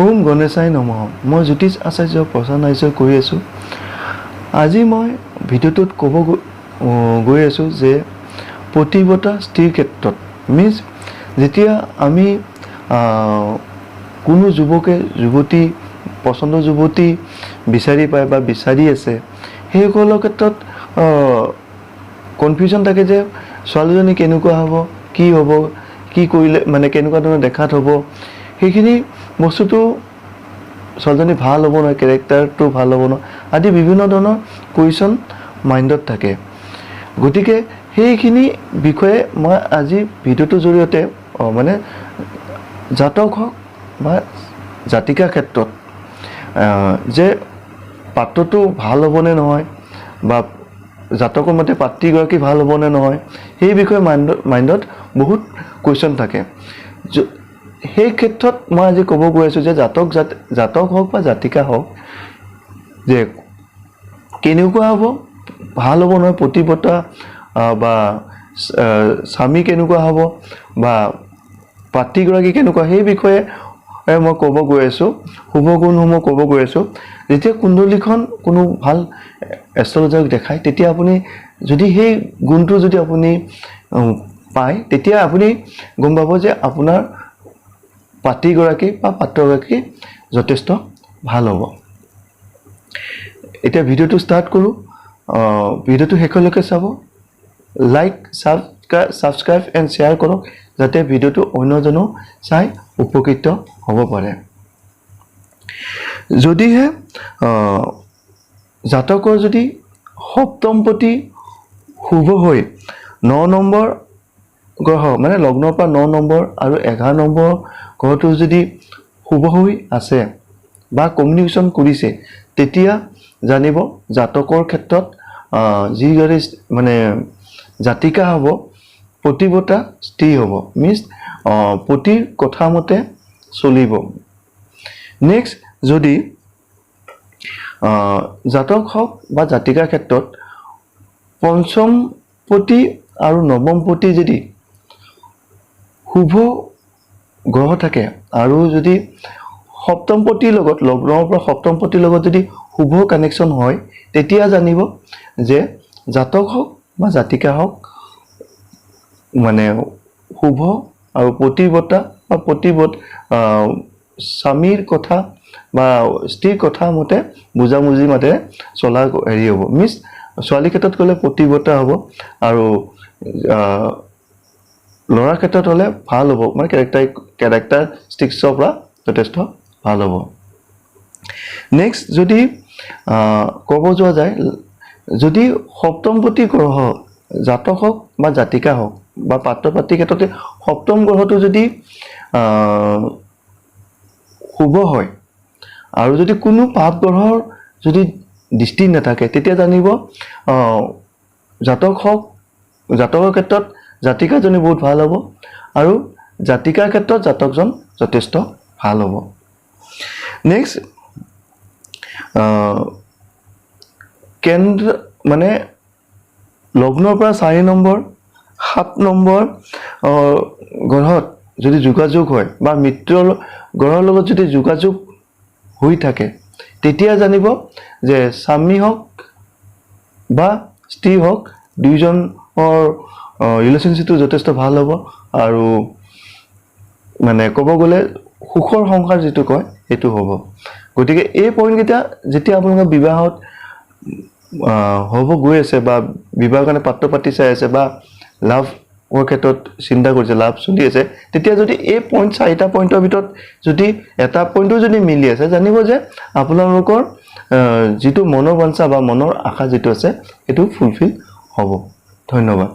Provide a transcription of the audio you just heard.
ওম গণেশাই নমঃ। মই জ্যোতিষ আচাৰ্য প্ৰসন্ন আচাৰ্য কৈ আছোঁ। আজি মই ভিডিঅ'টোত ক'ব গৈ আছোঁ যে প্ৰতিবতা স্ত্ৰীৰ ক্ষেত্ৰত মিনছ যেতিয়া আমি কোনো যুৱকে যুৱতী পচন্দৰ যুৱতী বিচাৰি পায় বা বিচাৰি আছে, সেইসকলৰ ক্ষেত্ৰত কনফিউজন থাকে যে ছোৱালীজনী কেনেকুৱা হ'ব, কি কৰিলে মানে কেনেকুৱা ধৰণৰ দেখাত হ'ব, সেইখিনি বস্তুটো ছোৱালীজনী ভাল হ'ব নহয়, কেৰেক্টাৰটো ভাল হ'ব নহয় আদি বিভিন্ন ধৰণৰ কুৱেশ্যন মাইণ্ডত থাকে। গতিকে সেইখিনি বিষয়ে মই আজি ভিডিঅ'টোৰ জৰিয়তে মানে জাতক হওক বা জাতিকাৰ ক্ষেত্ৰত যে পাত্ৰটো ভাল হ'বনে নহয় বা জাতকৰ মতে পাত্ৰীগৰাকী ভাল হ'বনে নহয়, সেই বিষয়ে মাইণ্ডত বহুত কুৱেশ্যন থাকে। সেই ক্ষেত্ৰত মই আজি ক'ব গৈ আছোঁ যে জাতক হওক বা জাতিকা হওক যে কেনেকুৱা হ'ব, ভাল হ'ব নহয়, প্ৰতিবতা বা স্বামী কেনেকুৱা হ'ব বা পাত্ৰীগৰাকী কেনেকুৱা, সেই বিষয়ে মই ক'ব গৈ আছোঁ। শুভ গুণসমূহ ক'ব গৈ আছোঁ। যেতিয়া কুণ্ডলীখন কোনো ভাল এষ্ট্ৰলজাৰক দেখায়, তেতিয়া আপুনি যদি সেই গুণটো যদি আপুনি পায়, তেতিয়া আপুনি গম পাব যে আপোনাৰ পাত্ৰীগৰাকী বা পাত্ৰগৰাকী যথেষ্ট ভাল হ'ব। এতিয়া ভিডিঅ'টো ষ্টাৰ্ট কৰোঁ। ভিডিঅ'টো শেষলৈকে চাব, লাইক ছাবস্ক্ৰাইব এণ্ড শ্বেয়াৰ কৰক যাতে ভিডিঅ'টো অন্যজনেও চাই উপকৃত হ'ব পাৰে। যদিহে জাতকৰ যদি সপ্তমপতি শুভ হৈ 9 নম্বৰ গ্ৰহ মানে লগ্নৰ পৰা 9 নম্বৰ আৰু 11 নম্বৰ গ্ৰহটো যদি শুভ হৈ আছে বা কমিউনিকেশ্যন কৰিছে, তেতিয়া জানিব জাতকৰ ক্ষেত্ৰত যিদৰে মানে জাতিকা হ'ব প্ৰতিবতা স্ত্ৰী হ'ব, মিনছ পতিৰ কথা মতে চলিব। নেক্সট, যদি জাতক হওক বা জাতিকাৰ ক্ষেত্ৰত পঞ্চমপতি আৰু নৱমপতি যদি শুভ গ্ৰহ থাকে আৰু যদি সপ্তমপতিৰ লগত লগ্নৰ পৰা সপ্তমপতিৰ লগত যদি শুভ কানেকশ্যন হয়, তেতিয়া জানিব যে জাতক হওক বা জাতিকা হওক মানে শুভ আৰু প্ৰতিবতা বা স্বামীৰ কথা বা স্ত্ৰীৰ কথা মতে বুজাবুজি মাজেৰে চলা হেৰি হ'ব। মিনছ ছোৱালীৰ ক্ষেত্ৰত গ'লে প্ৰতিবতা হ'ব আৰু ল'ৰাৰ ক্ষেত্ৰত হ'লে ভাল হ'ব, মানে কেৰেক্টাৰিষ্টিক্সৰ পৰা যথেষ্ট ভাল হ'ব। নেক্সট, যদি ক'ব যোৱা যায়, যদি সপ্তমপতি গ্ৰহ জাতক হওক বা জাতিকা হওক বা পাত্ৰ পাত্ৰীৰ ক্ষেত্ৰতে সপ্তম গ্ৰহটো যদি শুভ হয় আৰু যদি কোনো পাপ গ্ৰহৰ যদি দৃষ্টি নাথাকে, তেতিয়া জানিব জাতকৰ ক্ষেত্ৰত জাতিকাজনী বহুত ভাল হ'ব আৰু জাতিকাৰ ক্ষেত্ৰত জাতকজন যথেষ্ট ভাল হ'ব। নেক্সট, কেন্দ্ৰ মানে লগ্নৰ পৰা 4 নম্বৰ 7 নম্বৰ গ্ৰহত যদি যোগাযোগ হয় বা মিত্ৰৰ গ্ৰহৰ লগত যদি যোগাযোগ হৈ থাকে, তেতিয়া জানিব যে স্বামী হওক বা স্ত্ৰী হওক দুয়োজনৰ ৰিলেশ্যনশ্বিপটো যথেষ্ট ভাল হ'ব আৰু মানে ক'ব গ'লে সুখৰ সংসাৰ যিটো কয় সেইটো হ'ব। গতিকে এই পইণ্টকেইটা যেতিয়া আপোনালোকৰ বিবাহত হ'ব গৈ আছে বা বিবাহৰ কাৰণে পাত্ৰ পাতি চাই আছে বা লাভৰ ক্ষেত্ৰত চিন্তা কৰিছে, লাভ চলি আছে, তেতিয়া যদি এই পইণ্ট 4টা পইণ্টৰ ভিতৰত যদি এটা পইণ্টো যদি মিলি আছে, জানিব যে আপোনালোকৰ যিটো মনৰ বাঞ্ছা বা মনৰ আশা যিটো আছে সেইটো ফুলফিল হ'ব। ধন্যবাদ।